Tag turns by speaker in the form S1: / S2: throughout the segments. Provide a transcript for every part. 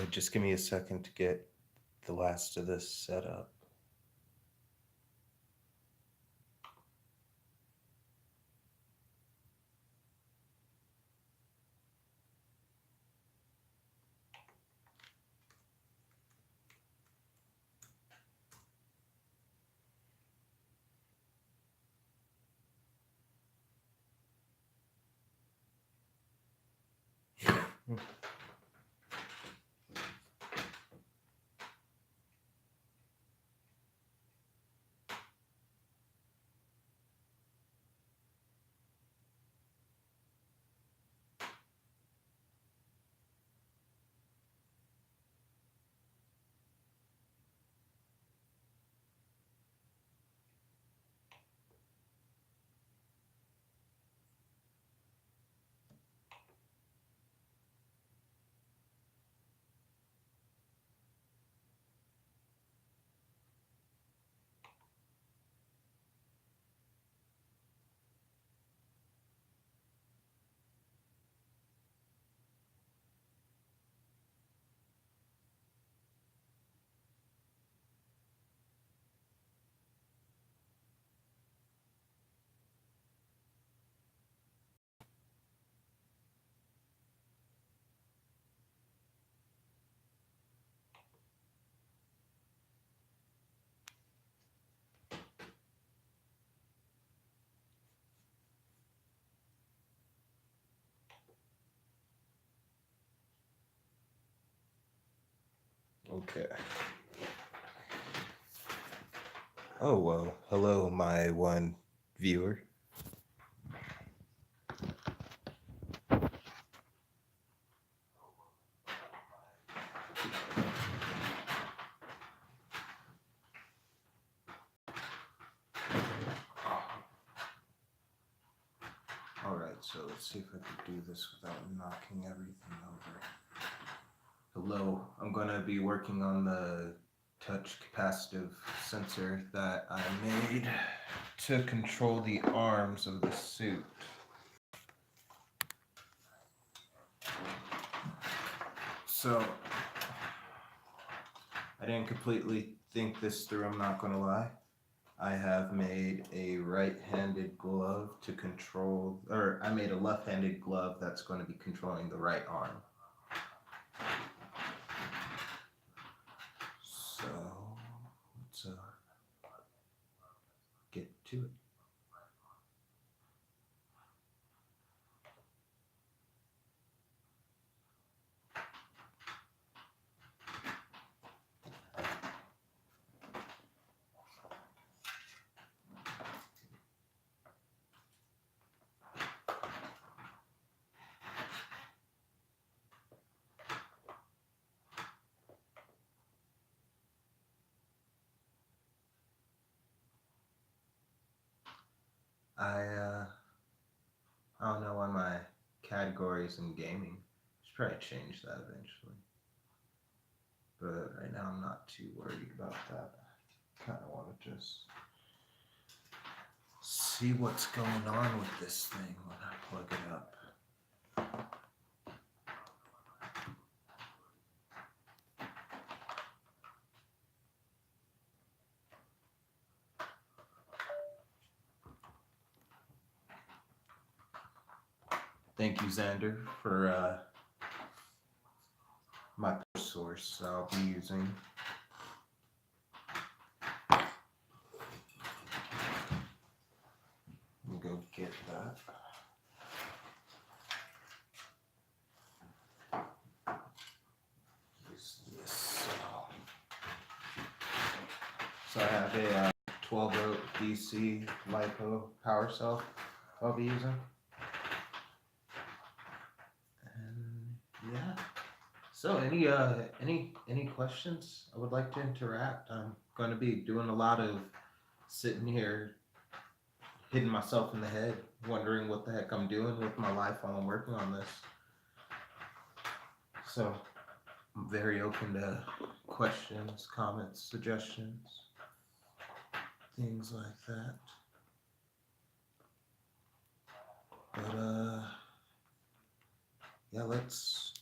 S1: Just give me a second to get the last of this set up. Okay. Oh, well, hello, my one viewer. Alright, so let's see if I can do this without knocking everything over. Hello, I'm going to be working on the touch capacitive sensor that I made to control the arms of the suit. So, I didn't completely think this through, I'm not going to lie. I have made a right-handed glove to control, or I made a left-handed glove that's going to be controlling the right arm. So, let's get to it. I don't know why my category is in gaming. Should probably change that eventually. But right now I'm not too worried about that. Kind of want to just see what's going on with this thing when I plug it up. Thank you, Xander, for my source I'll be using. Let me go get that. So I have a 12 volt DC LiPo power cell I'll be using. And yeah. So any questions? I would like to interact. I'm going to be doing a lot of sitting here hitting myself in the head, wondering what the heck I'm doing with my life while I'm working on this. So I'm very open to questions, comments, suggestions, things like that. But yeah, let's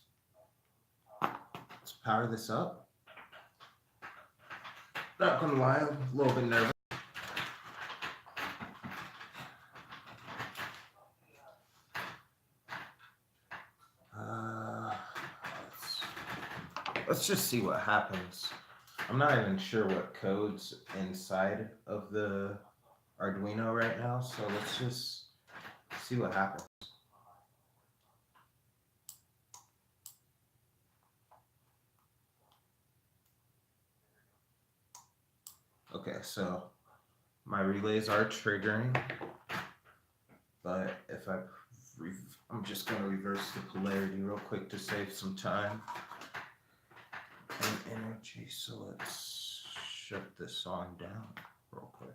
S1: power this up. Not gonna lie, I'm a little bit nervous. Let's just see what happens. I'm not even sure what code's inside of the Arduino right now, so let's just see what happens. Okay, so my relays are triggering, but if I'm just going to reverse the polarity real quick to save some time and energy. So let's shut this on down real quick.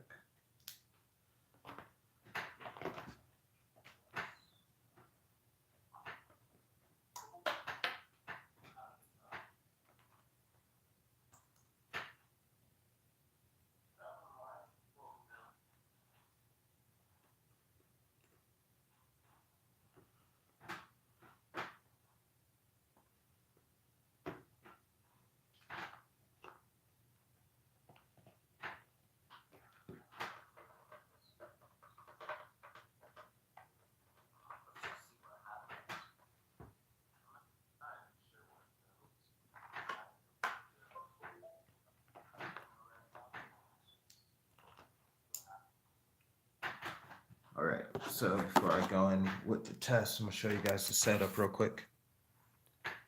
S1: Alright, so before I go in with the test, I'm going to show you guys the setup real quick.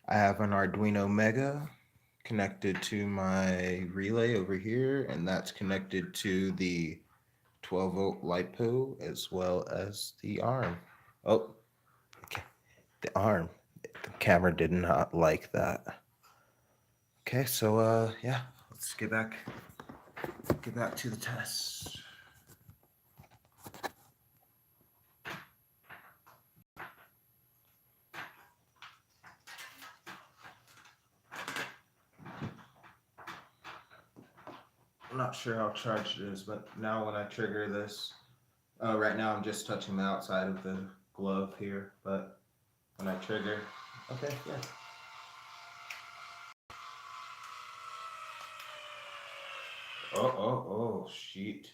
S1: I have an Arduino Mega connected to my relay over here, and that's connected to the 12-volt LiPo as well as the arm. Oh, okay. The arm. The camera did not like that. Okay, so yeah, let's get back to the test. I'm not sure how charged it is, but now when I trigger this, right now I'm just touching the outside of the glove here, but when I trigger, okay, yeah. Oh, shoot.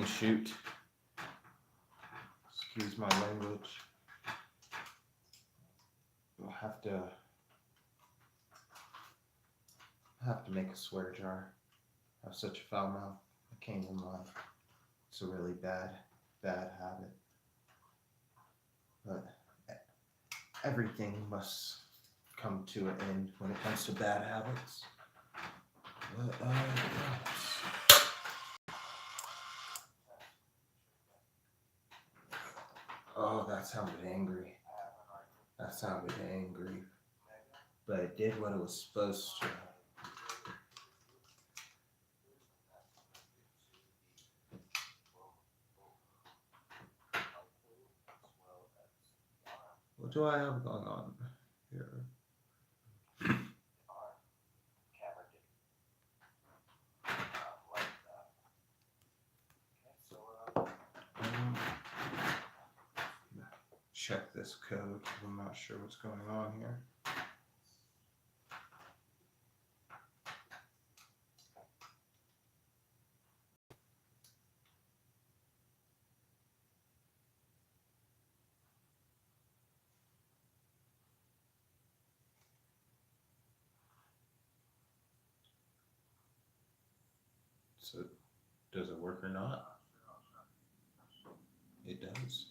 S1: Shoot. Excuse my language. I'll have to make a swear jar. I have such a foul mouth. I can't even lie. It's a really bad habit. But everything must come to an end when it comes to bad habits. But, oh, that sounded angry. But it did what it was supposed to. What do I have going on here? Check this code because I'm not sure what's going on here. So, does it work or not? It does.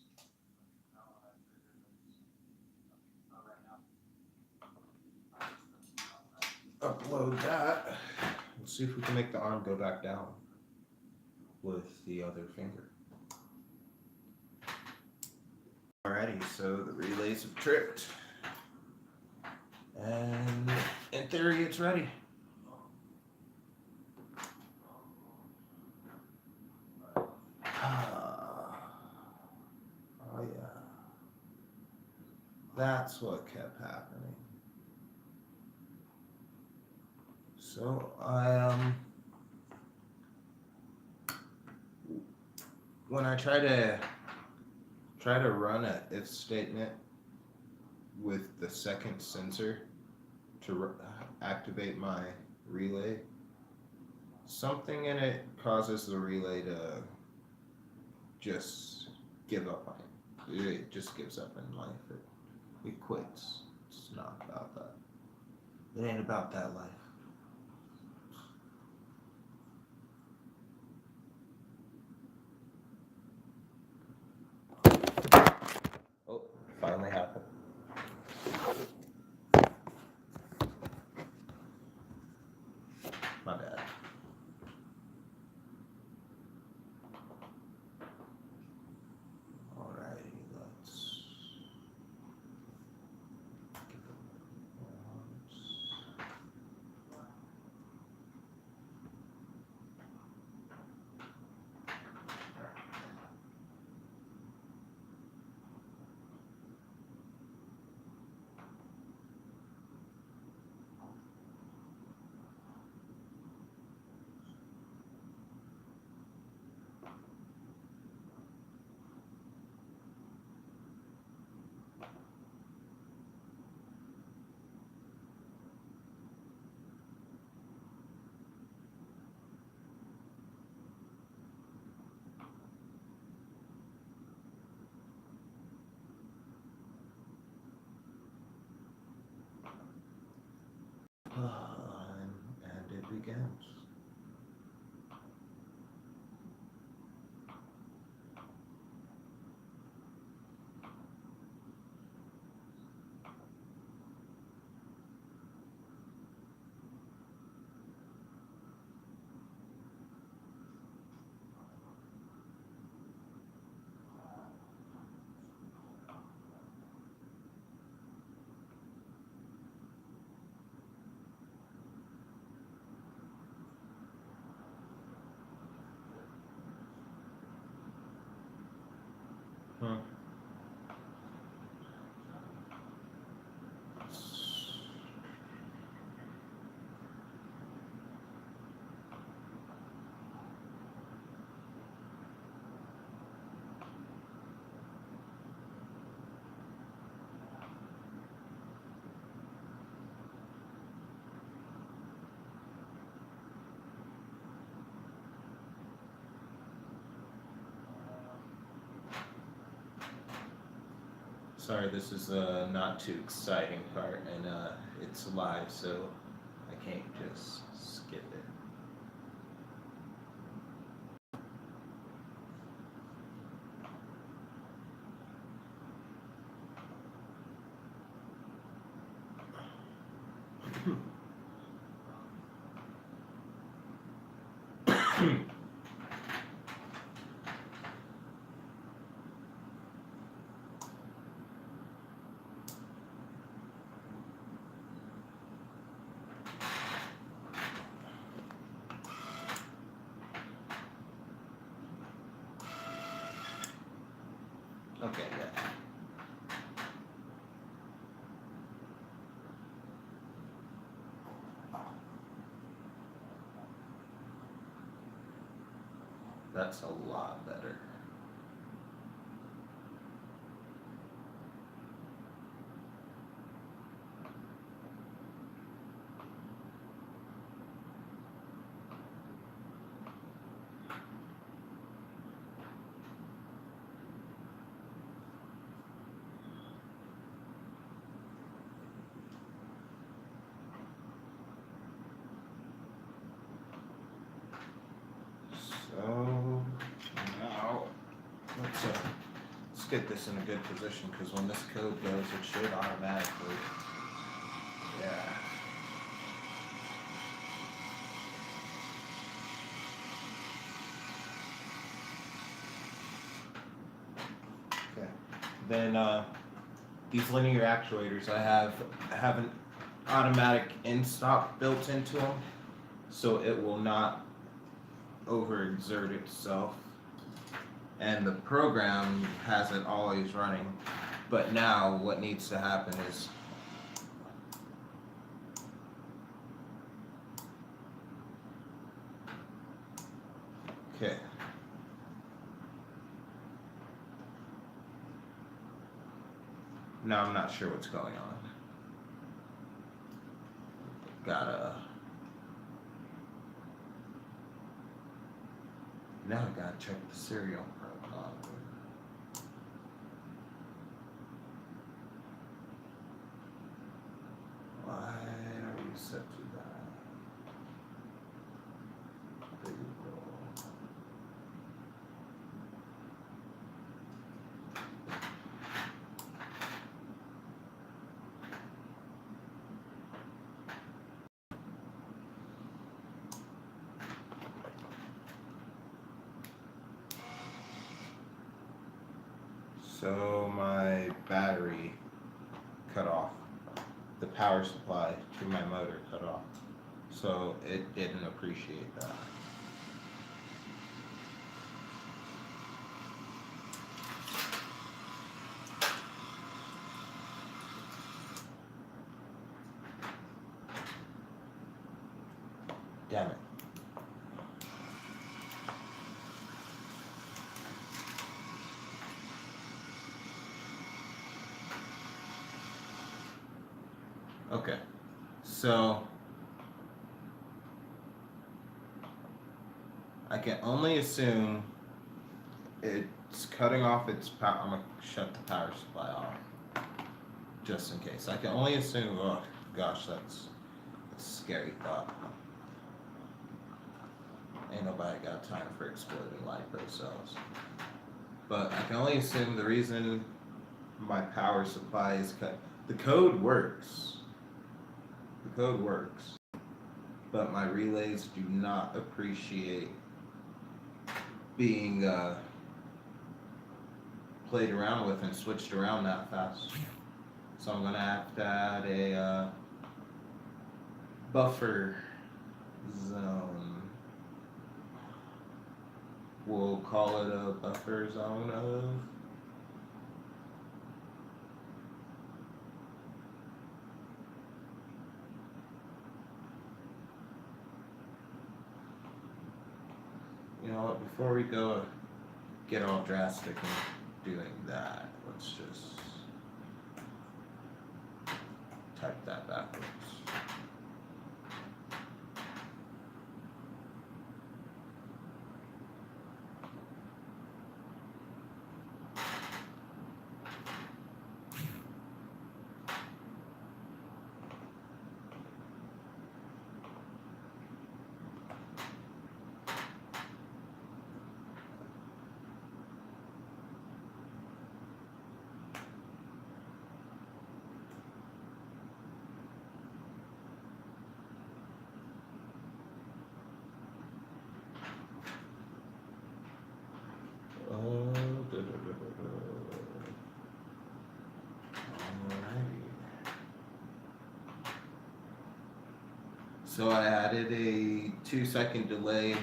S1: Upload that. Let's see if we can make the arm go back down with the other finger. Alrighty, so the relays have tripped. And in theory, it's ready. Oh yeah. That's what kept happening. So when I try to run an if statement with the second sensor activate my relay, something in it causes the relay to just give up on it. It just gives up in life. It quits. It's not about that. It ain't about that life. Oh, finally happened. My bad. Alrighty, let's give it once. And it begins. Hmm. Sorry, this is not too exciting part, and it's live, so I can't just skip it. Okay, yeah. That's a lot better. So now let's get this in a good position, because when this code goes, it should automatically. Yeah. Okay. Then these linear actuators I have an automatic in stop built into them, so it will not overexert itself. And the program has it always running. But now what needs to happen is okay. Now I'm not sure what's going on. gotta now I gotta check the serial number. Why are you set to that? There you go. So my battery cut off. The power supply to my motor cut off. So it didn't appreciate that. Damn it. Okay, so I can only assume it's cutting off its power. I'm gonna shut the power supply off just in case. I can only assume. Oh gosh, that's a scary thought. Ain't nobody got time for exploding lipo cells. But I can only assume the reason my power supply is cut. The code works. The code works, but my relays do not appreciate being played around with and switched around that fast. So I'm gonna have to add a buffer zone. We'll call it a buffer zone of before we go get all drastic in doing that, let's just type that backwards. So I added a 2-second delay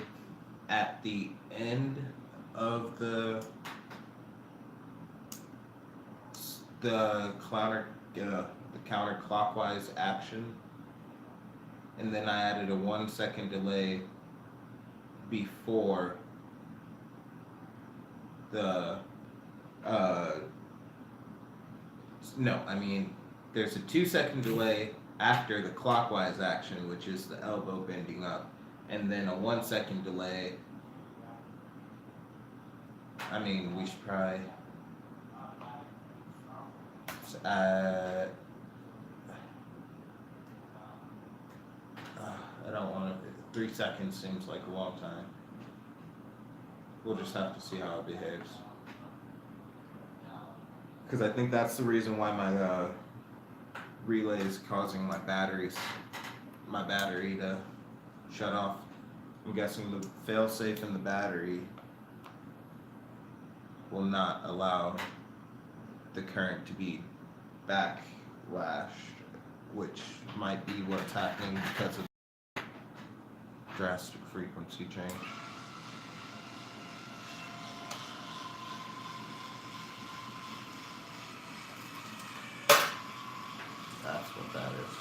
S1: at the end of the counterclockwise action, and then I added a 1-second delay before the there's a 2-second delay after the clockwise action, which is the elbow bending up, and then a 1-second delay. We should probably I don't want to. 3 seconds seems like a long time. We'll just have to see how it behaves. Because I think that's the reason why my relay is causing my battery to shut off. I'm guessing the failsafe in the battery will not allow the current to be backlashed, which might be what's happening because of drastic frequency change. That's what that is.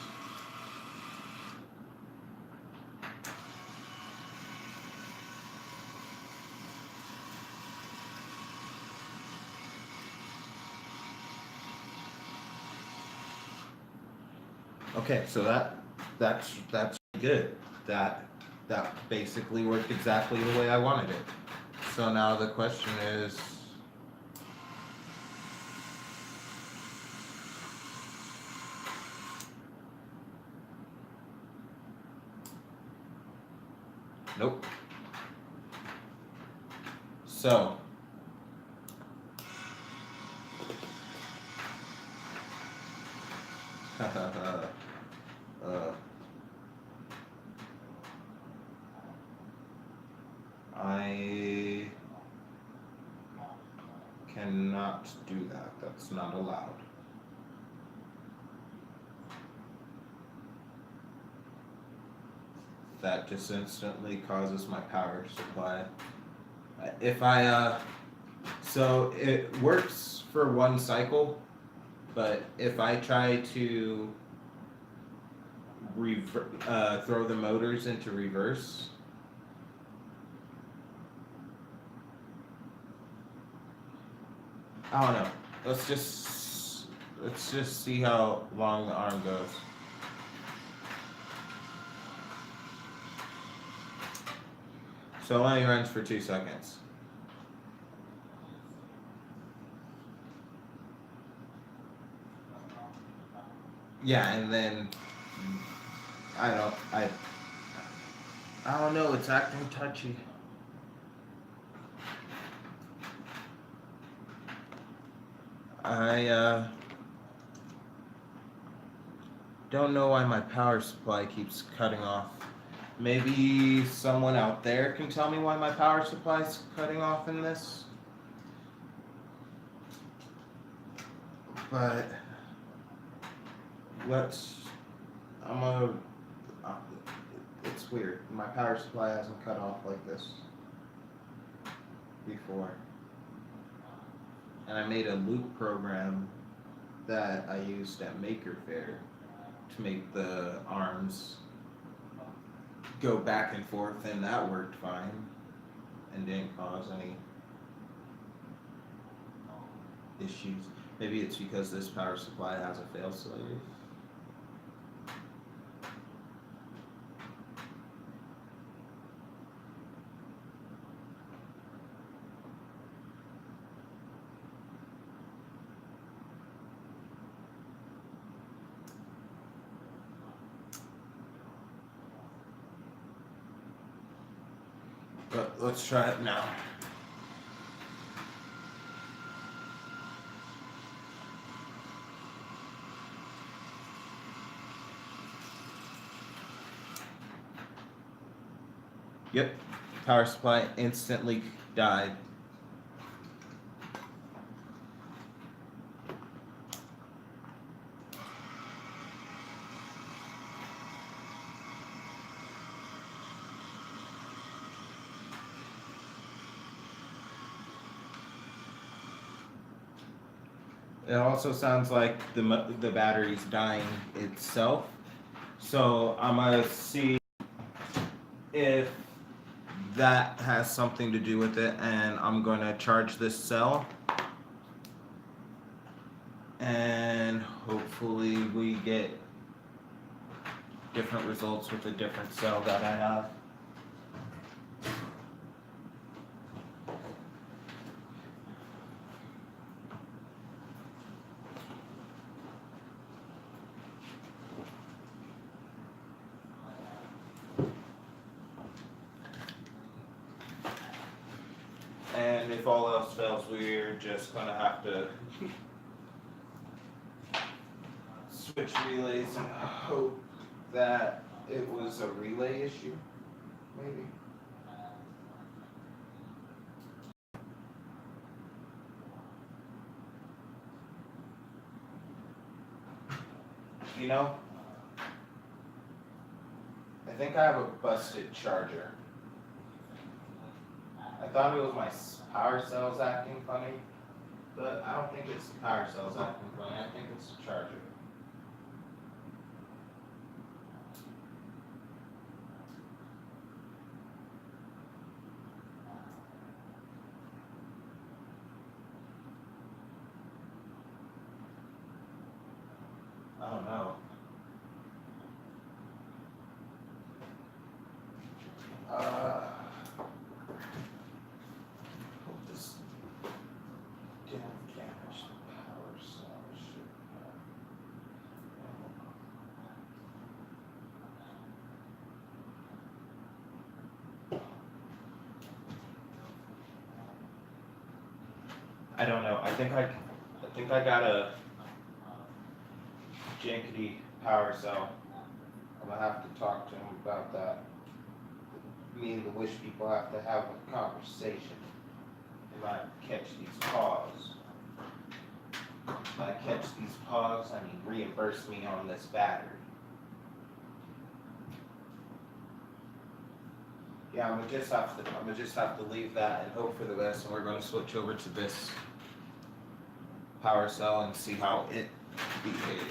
S1: Okay, so that's good. That basically worked exactly the way I wanted it. So now the question is, nope. So uh, I cannot do that. That's not allowed. That just instantly causes my power supply. If I so it works for one cycle, but if I try to throw the motors into reverse, I don't know. Let's just see how long the arm goes. So it only runs for 2 seconds. Yeah, and then I don't know, it's acting touchy. I don't know why my power supply keeps cutting off. Maybe someone out there can tell me why my power supply is cutting off in this. But I'm gonna, uh, it's weird. My power supply hasn't cut off like this before. And I made a loop program that I used at Maker Faire to make the arms go back and forth, and that worked fine and didn't cause any issues. Maybe it's because this power supply has a failsafe. But let's try it now. Yep, power supply instantly died. It also sounds like the battery's dying itself. So I'm gonna see if that has something to do with it, and I'm gonna charge this cell, and hopefully we get different results with a different cell that I have. And if all else fails, we're just gonna have to switch relays and hope that it was a relay issue, maybe. You know, I think I have a busted charger. I thought it was my power cells acting funny, but I don't think it's the power cells acting funny. I think it's the charger. I don't know. I don't know. I think I got a jankety power cell. I'm gonna have to talk to him about that. Me and the wish people have to have a conversation. They might catch these paws. If I catch these paws, I mean reimburse me on this battery. Yeah, I'm gonna just have to leave that and hope for the best, and we're gonna switch over to this power cell and see how it behaves.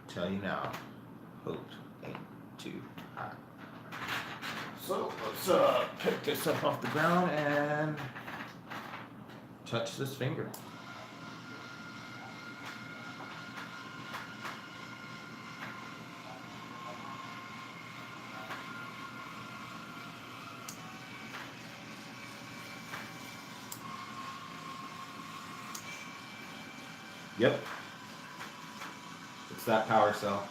S1: Tell you now, hope ain't too high. So let's pick this up off the ground and touch this finger. Yep. It's that power cell.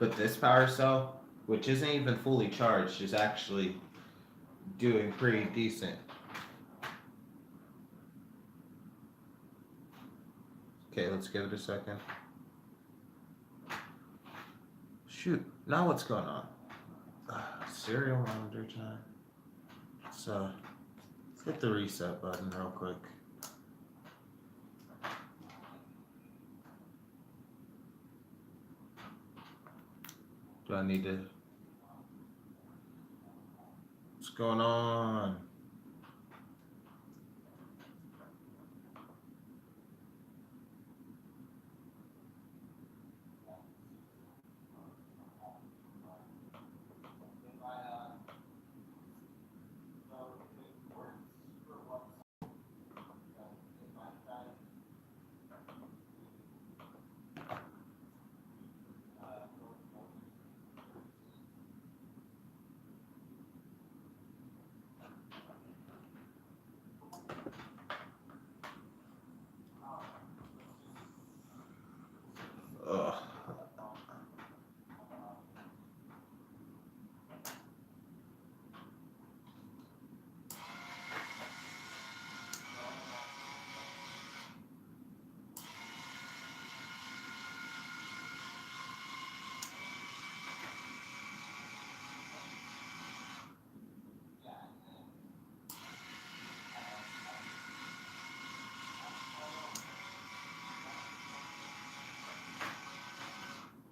S1: But this power cell, which isn't even fully charged, is actually doing pretty decent. Okay, let's give it a second. Shoot, now what's going on? Serial monitor time. Let's hit the reset button real quick. Do I need to? What's going on? Ugh.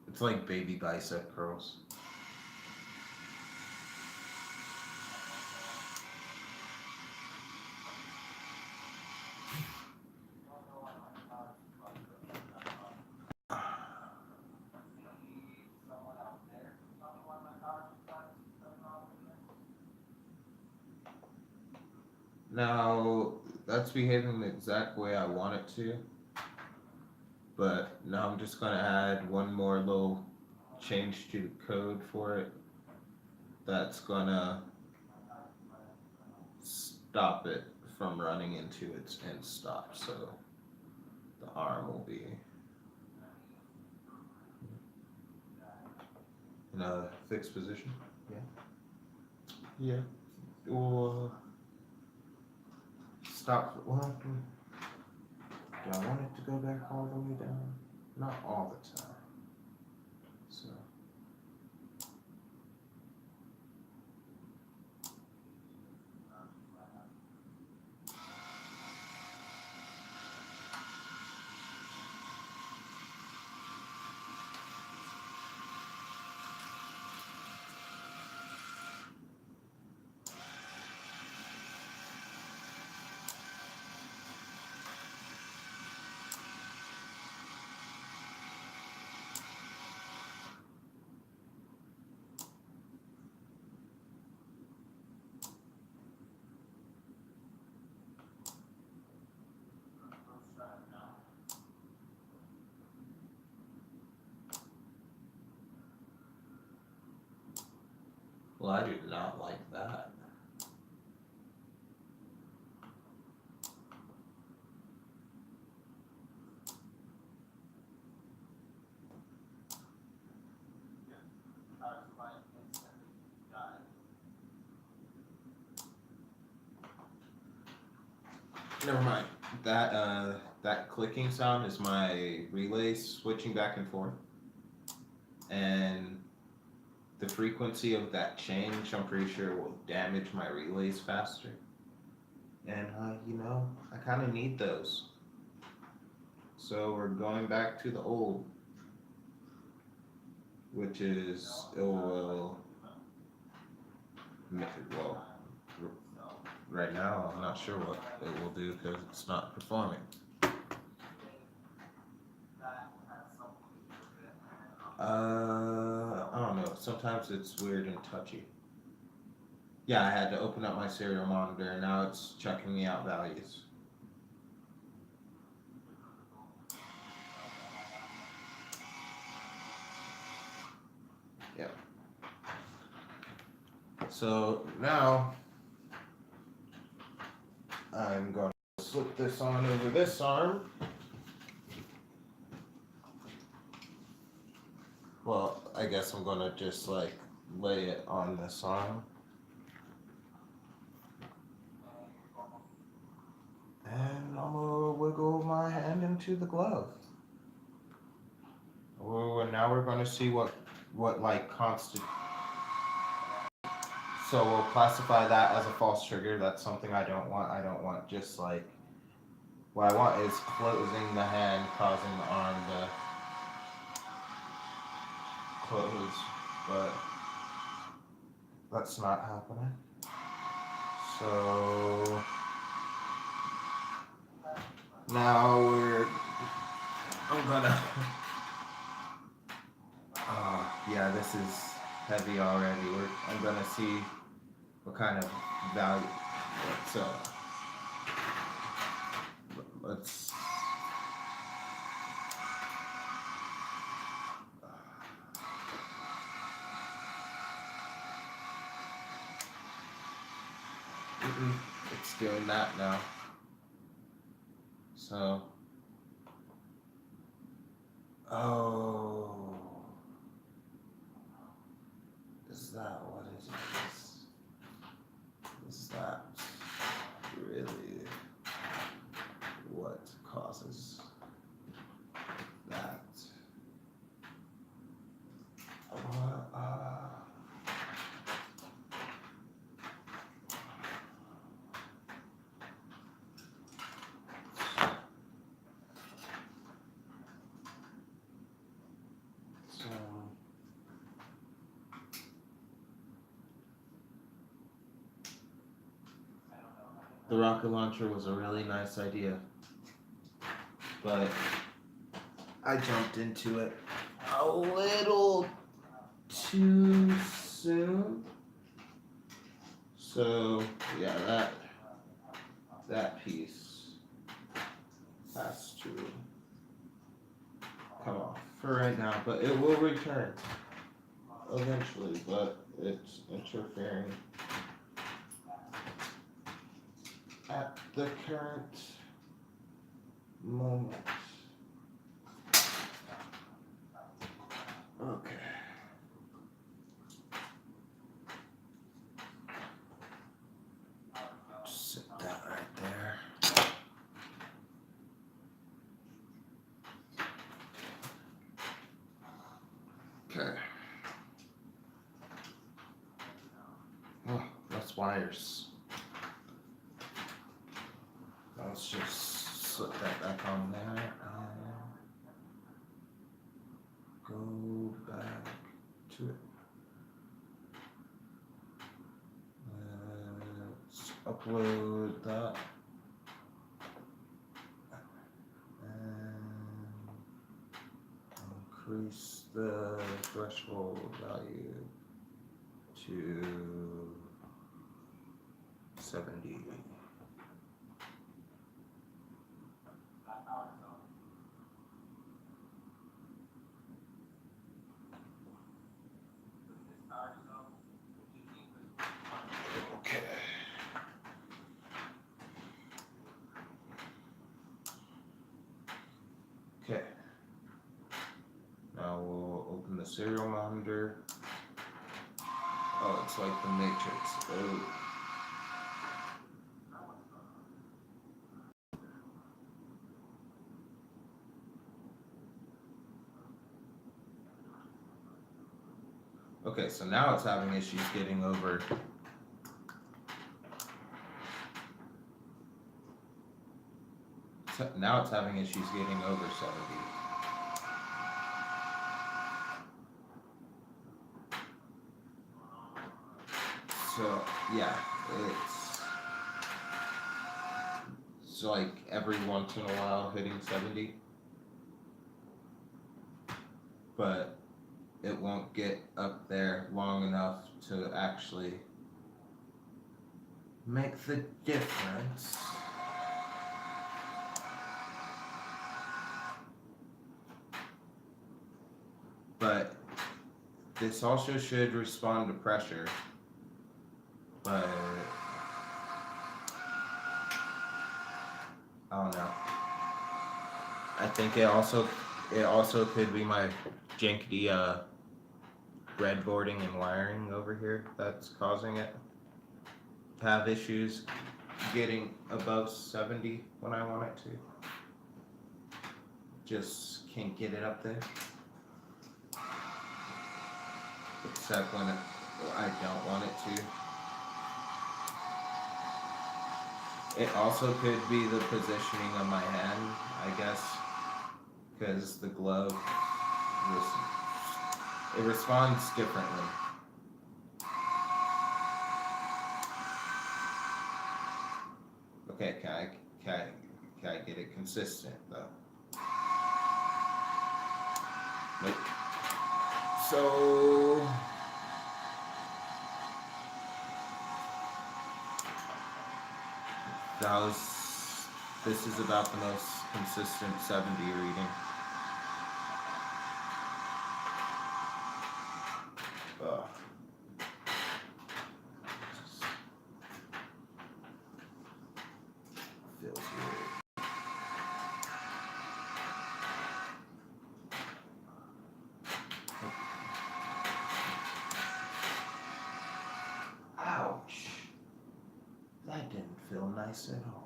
S1: It's like baby bicep curls. Now, that's behaving the exact way I want it to. But now I'm just gonna add one more little change to the code for it. That's gonna stop it from running into its end stop. So the arm will be in a fixed position. Yeah. Yeah. Or stop. Well, do I want it to go back all the way down? Not all the time. So. Well, I do not like that. that clicking sound is my relay switching back and forth, and the frequency of that change, I'm pretty sure, will damage my relays faster. And I kind of need those. So we're going back to the old, which is it will. Well, right now I'm not sure what it will do because it's not performing. I don't know. Sometimes it's weird and touchy. Yeah, I had to open up my serial monitor and now it's checking me out values. Yeah. So now I'm going to slip this on over this arm. Well, I guess I'm going to just like lay it on this arm. And I'm going to wiggle my hand into the glove. Now we're going to see what like constant. So we'll classify that as a false trigger. That's something I don't want. I don't want just like, what I want is closing the hand, causing the arm to close, but that's not happening. So now I'm gonna, yeah, this is heavy already. I'm gonna see what kind of value, let's it's doing that now. So, oh, is that what it is? Is that really what causes that? The rocket launcher was a really nice idea, but I jumped into it a little too soon. So yeah, that piece has to come off for right now, but it will return eventually, but it's interfering at the current moment. Okay. Just sit that right there. Okay. Oh, that's wires. Let's just slip that back on there and go back to it. Let's upload that and increase the threshold value to 70. Okay. Okay. Now we'll open the serial monitor. Oh, it's like the Matrix. Oh. Okay, so now it's having issues getting over. Now it's having issues getting over 70. So yeah, it's like every once in a while hitting 70, but it won't get up there long enough to actually make the difference. But this also should respond to pressure, but I don't know. I think it also could be my janky breadboarding and wiring over here that's causing it to have issues getting above 70 when I want it to. Just can't get it up there. Except when I don't want it to. It also could be the positioning of my hand, I guess, because the glove, it responds differently. Okay, can I get it consistent though? Nope. So this is about the most consistent 70 reading. Ugh. Feels weird. Ouch. That didn't feel nice at all.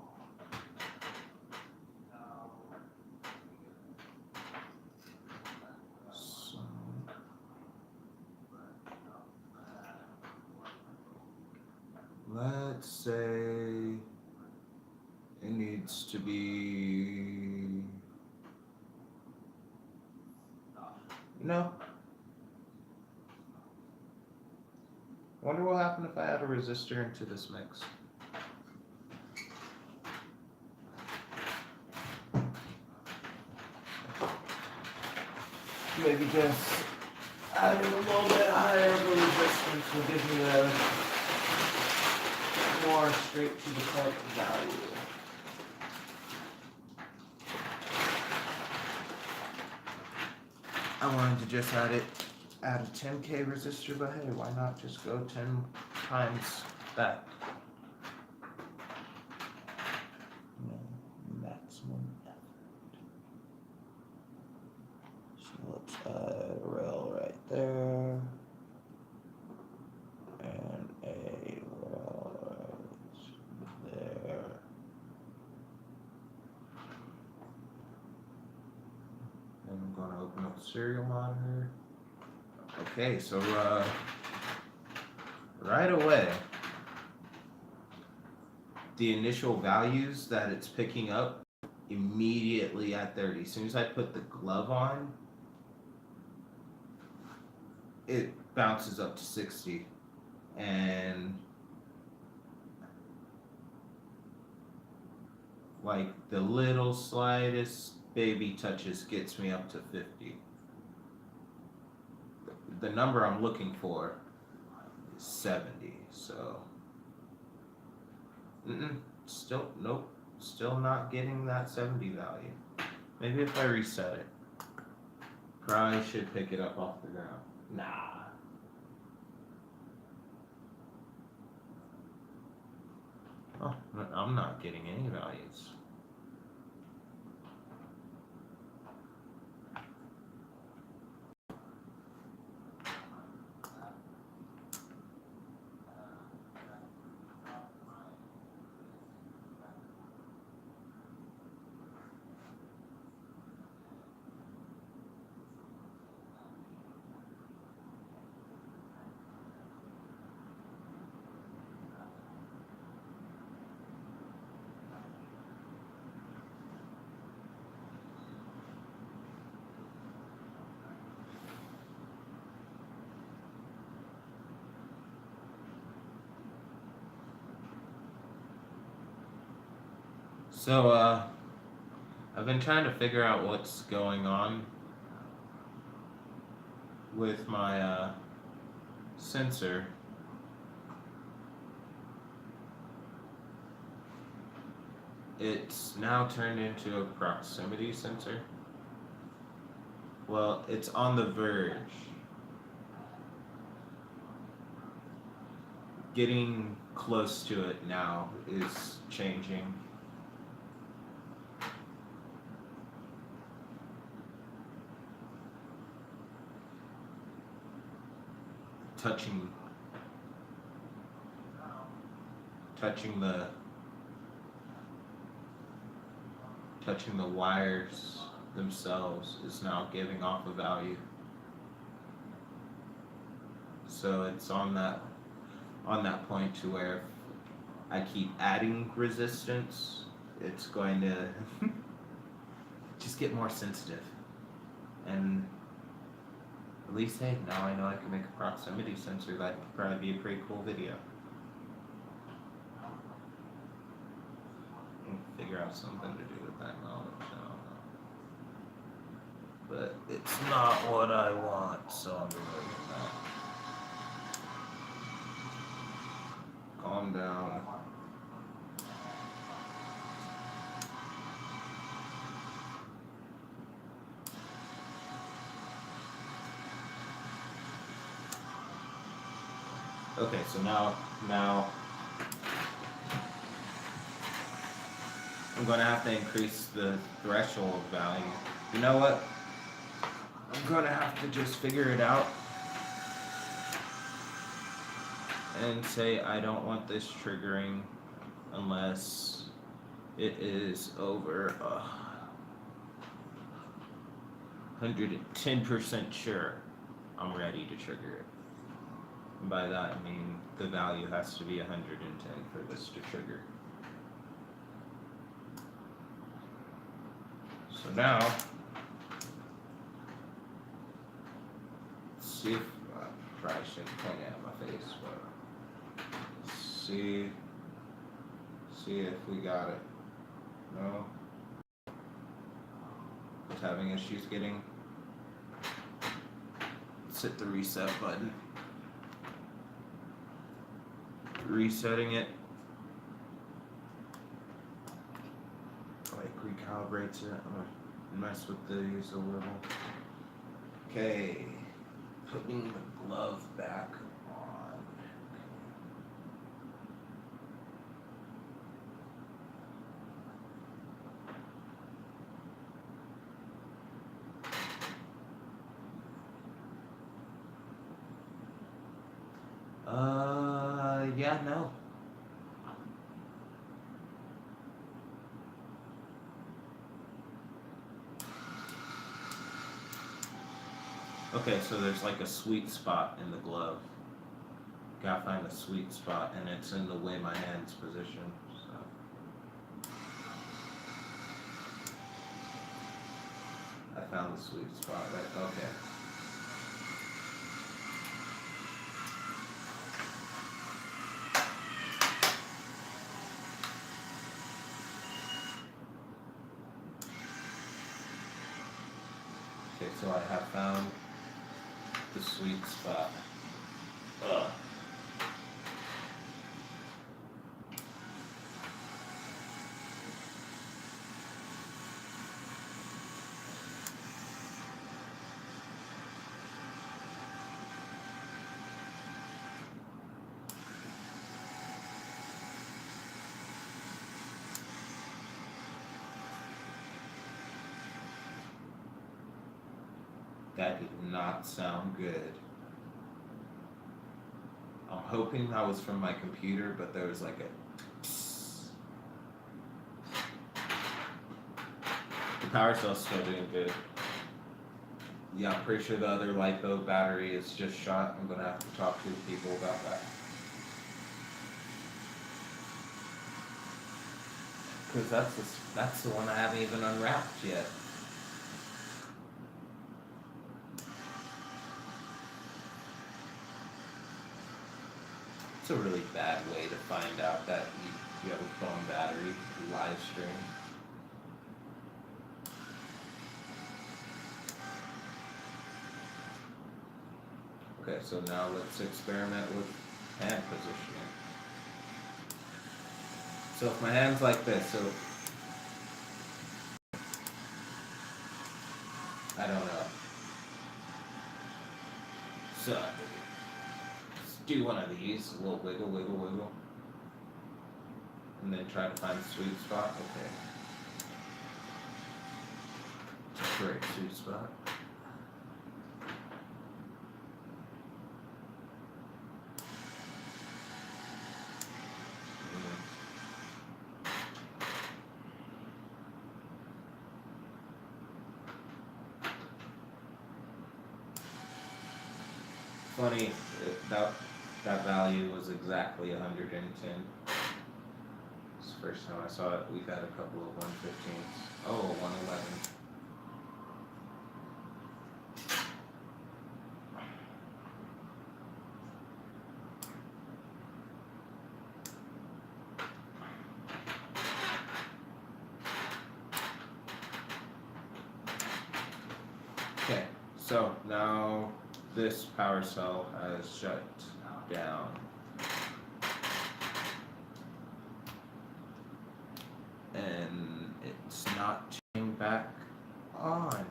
S1: Let's say it needs to be, no. I wonder what happened if I add a resistor into this mix. Maybe just adding a little bit higher of a resistance will give me a more straight to the point value. I wanted to just add a 10K resistor, but hey, why not just go 10 times that? Maximum effort. So let's add a rail right there. And a rail right there. And I'm going to open up the serial monitor. Okay, so right away, the initial values that it's picking up immediately at 30. As soon as I put the glove on, it bounces up to 60. And like the little slightest baby touches gets me up to 50. The number I'm looking for is 70, so still nope, still not getting that 70 value. Maybe if I reset it, probably should pick it up off the ground. Nah. Oh, I'm not getting any values. So, I've been trying to figure out what's going on with my sensor. It's now turned into a proximity sensor. Well, it's on the verge. Getting close to it now is changing. Touching the wires themselves is now giving off a value. So it's on that point to where if I keep adding resistance, it's going to just get more sensitive. And at least, hey, now I know I can make a proximity sensor. That would probably be a pretty cool video. Figure out something to do with that knowledge. I don't know. But it's not what I want, so I'm removing that. Calm down. Okay, so now I'm going to have to increase the threshold value. You know what? I'm going to have to just figure it out and say I don't want this triggering unless it is over 110% sure I'm ready to trigger it. And by that I mean the value has to be 110 for this to trigger. So now, let's see if I probably shouldn't point it at my face, but see if we got it. No, it's having issues getting. Let's hit the reset button. Resetting it. Like recalibrates it. I'm gonna mess with these a little. Okay, putting the glove back on. Yeah, no. Okay, so there's like a sweet spot in the glove. Gotta find the sweet spot, and it's in the way my hand's positioned. So I found the sweet spot, right? Okay. Okay, so I have found the sweet spot. That did not sound good. I'm hoping that was from my computer, but there was like a The power cell's still doing good. Yeah, I'm pretty sure the other LiPo battery is just shot. I'm gonna have to talk to the people about that. Because that's the one I haven't even unwrapped yet. It's a really bad way to find out that you have a phone battery live stream. Okay, so now let's experiment with hand positioning. So if my hand's like this, so I don't know. So let's do one of these, a little wiggle, wiggle, wiggle. And then try to find the sweet spot. Okay. Great sweet spot. Funny, that value was exactly 110. It's the first time I saw it. We've had a couple of 115s. Oh, 111. Okay, so now this power cell has shut down. And it's not turning back on.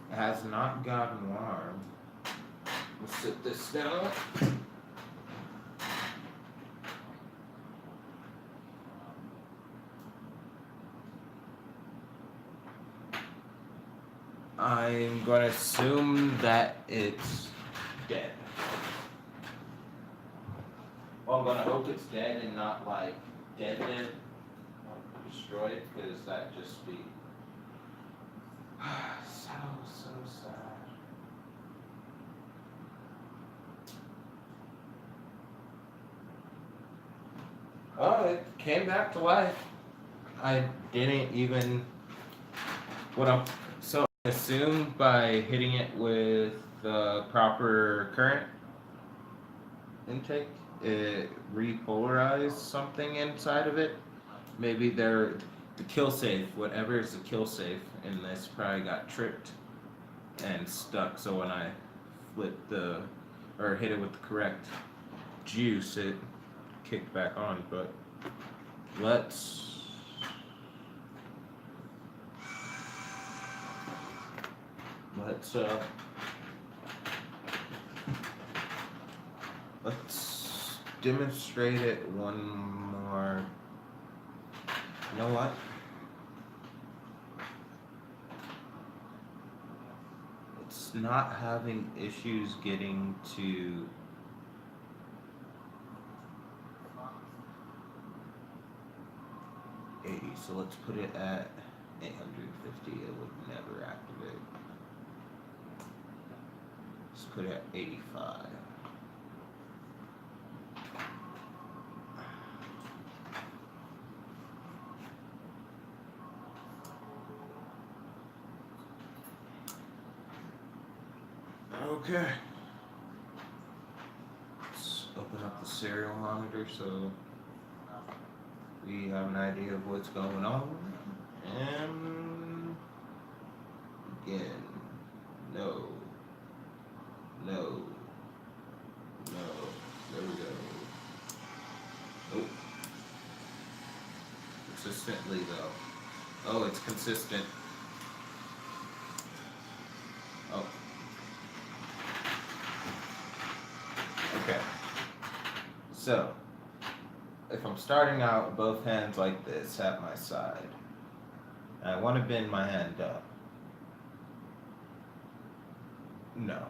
S1: It has not gotten warm. We'll sit this down. I'm going to assume that it's dead. Well, I'm going to hope it's dead and not like dead, destroyed, because that'd just be so sad. Oh, it came back to life. I didn't even. So I assume by hitting it with the proper current intake, it repolarized something inside of it. Maybe the kill safe, whatever is the kill safe in this, probably got tripped and stuck. So when I flipped or hit it with the correct juice, it kicked back on. But let's demonstrate it one more. You know what? It's not having issues getting to 80, so let's put it at 850. It would never activate. Let's put it at 85. Okay. Let's open up the serial monitor so we have an idea of what's going on. And again, no. There we go. Nope. Consistently though. Oh, it's consistent. Oh. Okay. So, if I'm starting out with both hands like this at my side, and I want to bend my hand up. No.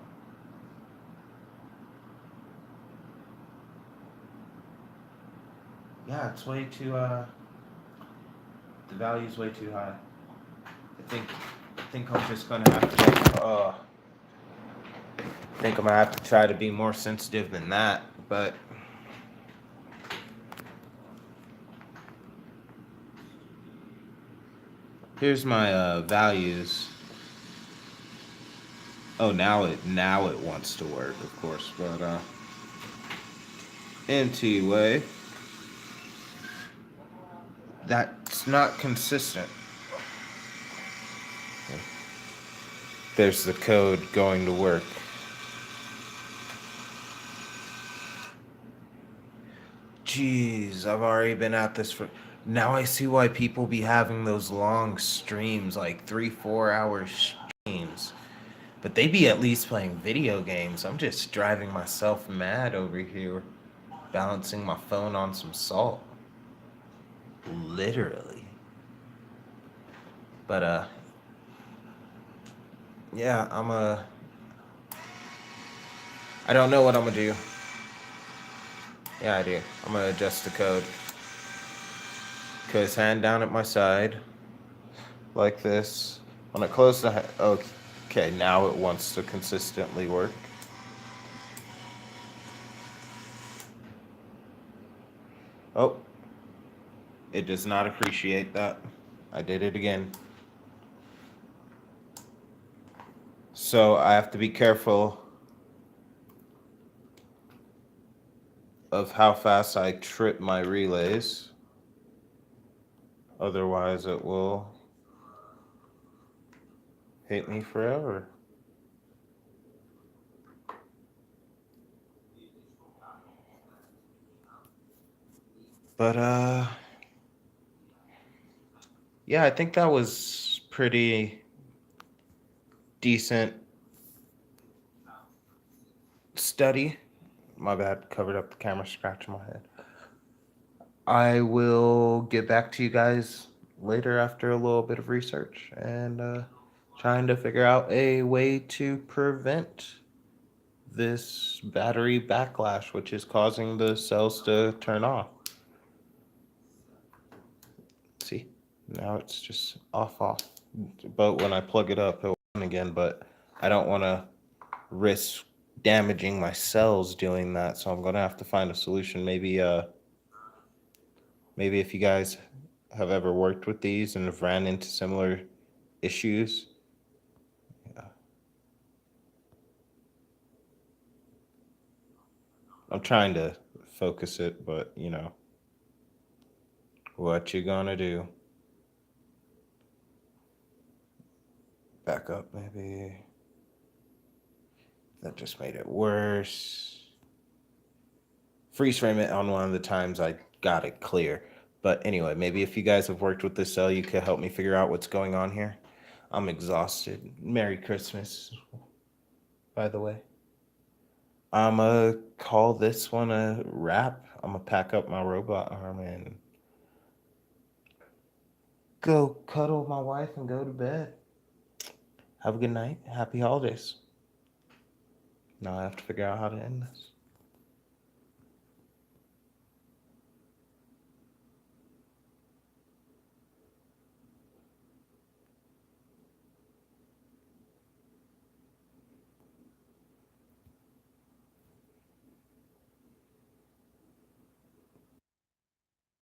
S1: Yeah, it's way too, the value's way too high. I think I'm just gonna have to, I think I'm gonna have to try to be more sensitive than that, but here's my, values. Oh, now it wants to work, of course, but, anyway, that's not consistent. There's the code going to work. Jeez, I've already been at this for. Now I see why people be having those long streams, like 3-4 hour streams. But they be at least playing video games. I'm just driving myself mad over here, balancing my phone on some salt. Literally. But, yeah, I don't know what I'm gonna do. Yeah, I do. I'm gonna adjust the code. Cause hand down at my side, like this. When I close the, okay, now it wants to consistently work. Oh, it does not appreciate that. I did it again. So I have to be careful of how fast I trip my relays. Otherwise, it will hate me forever. But, yeah, I think that was pretty decent study. My bad, covered up the camera, scratching my head. I will get back to you guys later after a little bit of research and trying to figure out a way to prevent this battery backlash, which is causing the cells to turn off. See, now it's just off. But when I plug it up, it'll run again. But I don't want to risk damaging my cells doing that, so I'm gonna have to find a solution. Maybe if you guys have ever worked with these and have ran into similar issues. Yeah. I'm trying to focus it, but you know, what you gonna do? Back up, maybe. That just made it worse. Freeze frame it on one of the times I got it clear. But anyway, maybe if you guys have worked with this cell, you could help me figure out what's going on here. I'm exhausted. Merry Christmas, by the way. I'm gonna call this one a wrap. I'm gonna pack up my robot arm and go cuddle my wife and go to bed. Have a good night. Happy holidays. Now I have to figure out how to end this.